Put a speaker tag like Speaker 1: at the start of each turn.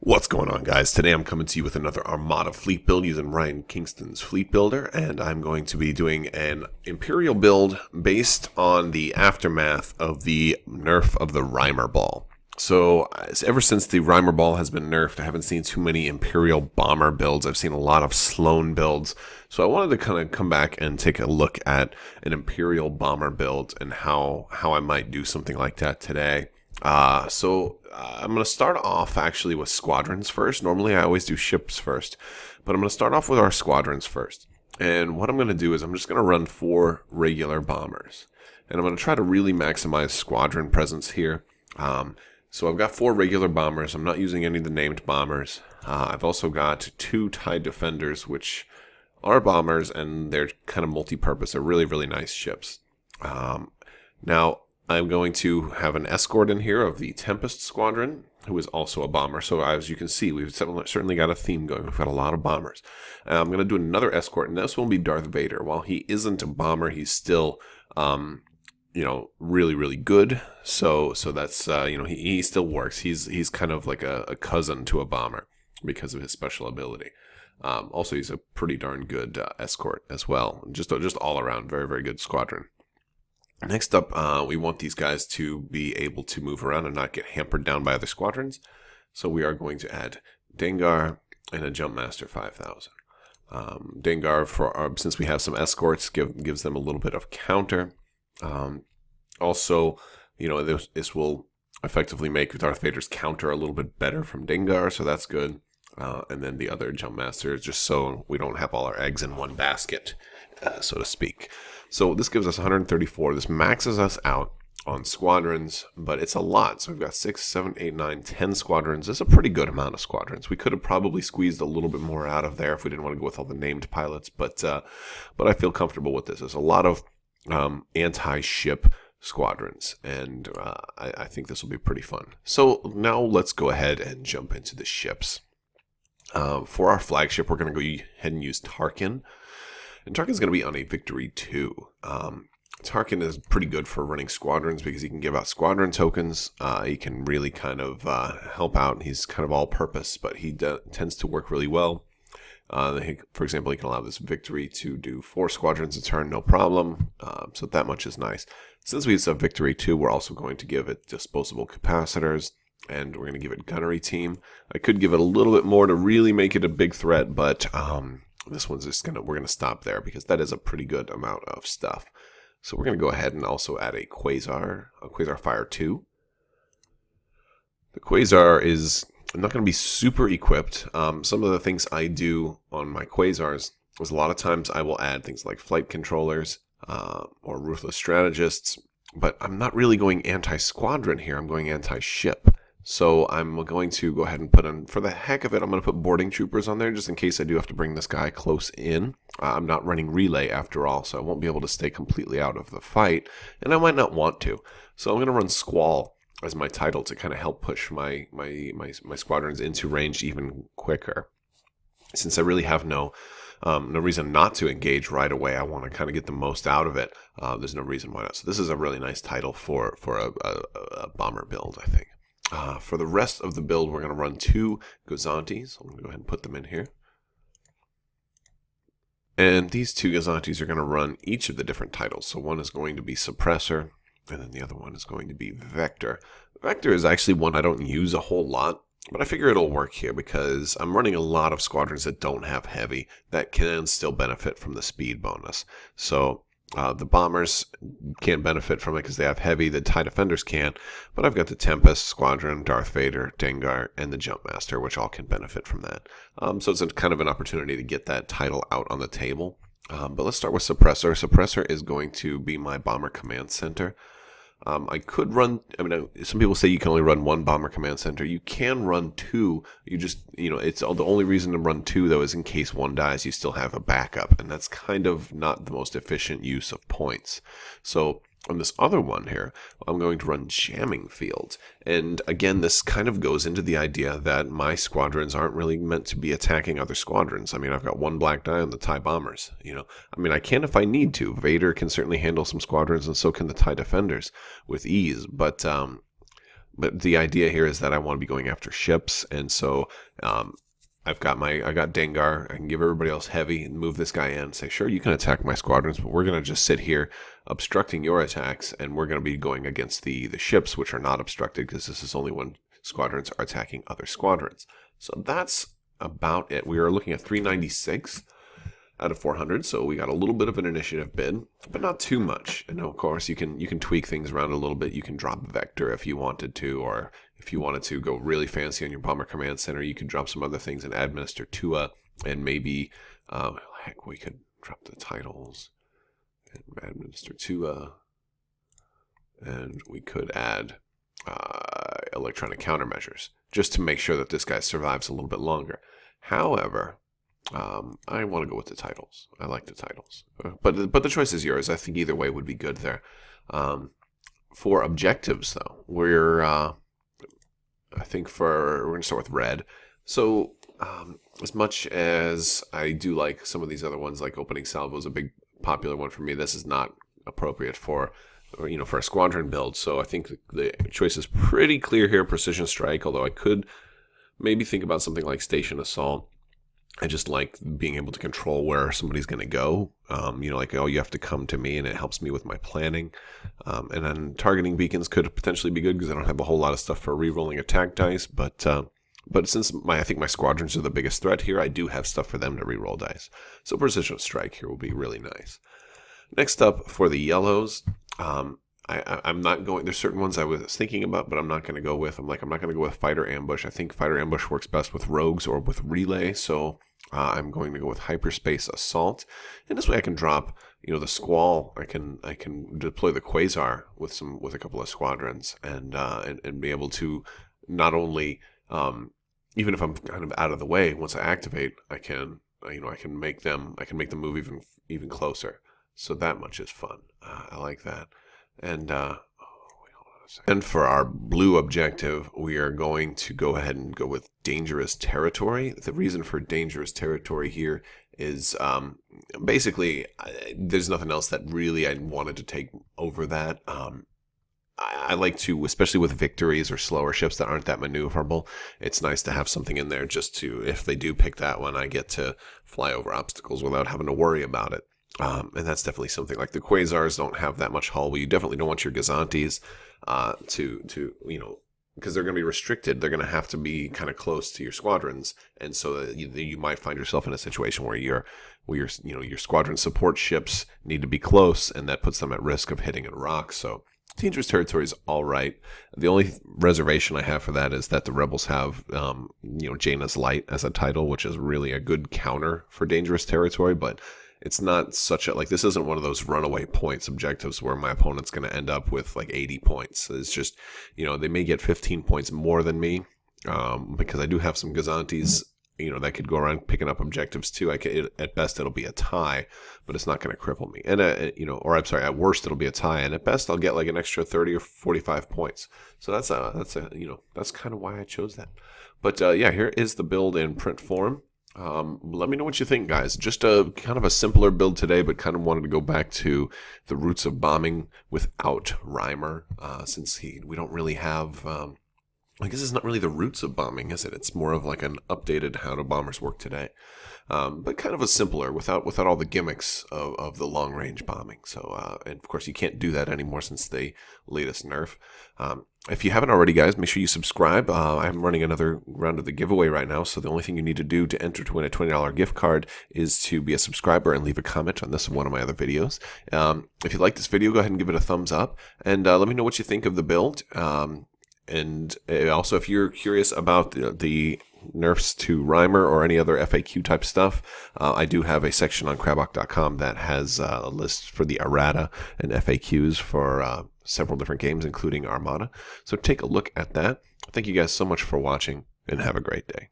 Speaker 1: What's going on, guys? Today I'm coming to you with another Armada fleet build using Ryan Kingston's fleet builder, and I'm going to be doing an Imperial build based on the aftermath of the nerf of the Reimer Ball. So ever since the Reimer Ball has been nerfed, I haven't seen too many Imperial bomber builds. I've seen a lot of Sloan builds. So I wanted to kind of come back and take a look at an Imperial bomber build and how I might do something like that today. I'm going to start off actually with Squadrons first. Normally I always do ships first, but I'm going to start off with our Squadrons first. And what I'm going to do is I'm just going to run 4 regular bombers. And I'm going to try to really maximize squadron presence here. So I've got 4 regular bombers. I'm not using any of the named bombers. I've also got 2 TIE Defenders, which are bombers, and they're kind of multi-purpose. They're really, really nice ships. Now, I'm going to have an escort in here of the Tempest Squadron, who is also a bomber. So as you can see, we've certainly got a theme going. We've got a lot of bombers. I'm going to do another escort, and this will be Darth Vader. While he isn't a bomber, he's still, really, really good. So that's, he still works. He's kind of like a cousin to a bomber because of his special ability. Also, he's a pretty darn good escort as well. Just all around, very, very good squadron. Next up, we want these guys to be able to move around and not get hampered down by other squadrons. So we are going to add Dengar and a Jumpmaster 5000. Dengar, since we have some escorts, gives them a little bit of counter. Also, this will effectively make Darth Vader's counter a little bit better from Dengar, so that's good. And then the other Jumpmaster, just so we don't have all our eggs in one basket, so to speak. So this gives us 134. This maxes us out on squadrons, but it's a lot. So we've got 6, 7, 8, 9, 10 squadrons. This is a pretty good amount of squadrons. We could have probably squeezed a little bit more out of there if we didn't want to go with all the named pilots, but I feel comfortable with this. There's a lot of anti-ship squadrons, and I think this will be pretty fun. So now let's go ahead and jump into the ships. For our flagship, we're going to go ahead and use Tarkin. And Tarkin's going to be on a Victory 2. Tarkin is pretty good for running squadrons because he can give out squadron tokens. He can really kind of help out. He's kind of all-purpose, but he tends to work really well. For example, he can allow this Victory to do 4 squadrons a turn, no problem. So that much is nice. Since we have a Victory 2, we're also going to give it disposable capacitors. And we're going to give it Gunnery Team. I could give it a little bit more to really make it a big threat, but this one's just we're going to stop there because that is a pretty good amount of stuff. So we're going to go ahead and also add a Quasar Fire 2. The Quasar is not going to be super equipped. Some of the things I do on my Quasars is a lot of times I will add things like flight controllers or ruthless strategists, but I'm not really going anti-squadron here. I'm going anti-ship. So I'm going to go ahead and put in, for the heck of it, I'm going to put boarding troopers on there just in case I do have to bring this guy close in. I'm not running relay after all, so I won't be able to stay completely out of the fight, and I might not want to. So I'm going to run Squall as my title to kind of help push my squadrons into range even quicker. Since I really have no reason not to engage right away, I want to kind of get the most out of it. There's no reason why not. So this is a really nice title for a bomber build, I think. For the rest of the build, we're going to run 2 Gozantis. I'm going to go ahead and put them in here. And these 2 Gozantis are going to run each of the different titles. So one is going to be Suppressor, and then the other one is going to be Vector. Vector is actually one I don't use a whole lot, but I figure it'll work here because I'm running a lot of squadrons that don't have heavy that can still benefit from the speed bonus. So the bombers can't benefit from it because they have heavy. The TIE Defenders can't. But I've got the Tempest Squadron, Darth Vader, Dengar, and the Jumpmaster, which all can benefit from that. So it's kind of an opportunity to get that title out on the table. But let's start with Suppressor. Suppressor is going to be my Bomber Command Center. I could run, some people say you can only run 1 Bomber Command Center. You can run 2. You just, it's the only reason to run 2, though, is in case one dies, you still have a backup. And that's kind of not the most efficient use of points. So on this other one here, I'm going to run Jamming Field. And again, this kind of goes into the idea that my squadrons aren't really meant to be attacking other squadrons. I've got 1 black die on the TIE Bombers. I can if I need to. Vader can certainly handle some squadrons, and so can the TIE Defenders with ease. But But the idea here is that I want to be going after ships, and so I got Dengar. I can give everybody else heavy and move this guy in and say, sure, you can attack my squadrons, but we're going to just sit here obstructing your attacks, and we're going to be going against the ships, which are not obstructed, because this is only when squadrons are attacking other squadrons. So that's about it. We are looking at 396 out of 400, so we got a little bit of an initiative bid, but not too much. And of course, you can tweak things around a little bit. You can drop Vector if you wanted to, or if you wanted to go really fancy on your Bomber Command Center, you could drop some other things and administer Tua, and maybe, heck, we could drop the titles and administer Tua, and we could add electronic countermeasures, just to make sure that this guy survives a little bit longer. However, I want to go with the titles. I like the titles, but the choice is yours. I think either way would be good there. For objectives, though, we're going to start with red. So as much as I do like some of these other ones, like opening salvo is a big popular one for me, this is not appropriate for a squadron build. So I think the choice is pretty clear here: precision strike. Although I could maybe think about something like station assault. I just like being able to control where somebody's going to go. Like, oh, you have to come to me, and it helps me with my planning. And then targeting beacons could potentially be good because I don't have a whole lot of stuff for re-rolling attack dice. But since I think my squadrons are the biggest threat here, I do have stuff for them to re-roll dice. So precision strike here will be really nice. Next up for the yellows, I'm not going. There's certain ones I was thinking about, but I'm not going to go with. I'm not going to go with fighter ambush. I think fighter ambush works best with rogues or with relay. So I'm going to go with hyperspace assault, and this way I can drop, the squall. I can deploy the quasar with a couple of squadrons, and be able to not only even if I'm kind of out of the way, once I activate, I can make them move even closer. So that much is fun. I like that. And and for our blue objective, we are going to go ahead and go with dangerous territory. The reason for dangerous territory here is basically there's nothing else that really I wanted to take over that. I like to, especially with victories or slower ships that aren't that maneuverable, it's nice to have something in there just to, if they do pick that one, I get to fly over obstacles without having to worry about it. And that's definitely something. Like the Quasars don't have that much hull. You definitely don't want your Gazantes because they're going to be restricted. They're going to have to be kind of close to your squadrons, and so you might find yourself in a situation where your squadron support ships need to be close, and that puts them at risk of hitting a rock. So dangerous territory is all right. The only reservation I have for that is that the rebels have Jaina's Light as a title, which is really a good counter for dangerous territory, but it's not this isn't one of those runaway points objectives where my opponent's going to end up with like 80 points. It's just, they may get 15 points more than me because I do have some Gazantes, that could go around picking up objectives too. At best, it'll be a tie, but it's not going to cripple me. And, at worst, it'll be a tie. And at best, I'll get like an extra 30 or 45 points. So that's kind of why I chose that. But here is the build in print form. Let me know what you think, guys. Just a kind of a simpler build today, but kind of wanted to go back to the roots of bombing without Reimer, since we don't really have, I guess it's not really the roots of bombing, is it? It's more of like an updated how do bombers work today. But kind of a simpler without all the gimmicks of the long range bombing. So, and of course you can't do that anymore since the latest nerf. If you haven't already, guys, make sure you subscribe. I'm running another round of the giveaway right now, so the only thing you need to do to enter to win a $20 gift card is to be a subscriber and leave a comment on this one of my other videos. If you like this video, go ahead and give it a thumbs up, and let me know what you think of the build. And also, if you're curious about the nerfs to Reimer or any other FAQ type stuff, I do have a section on Crabbok.com that has a list for the errata and FAQs for several different games, including Armada. So take a look at that. Thank you guys so much for watching, and have a great day.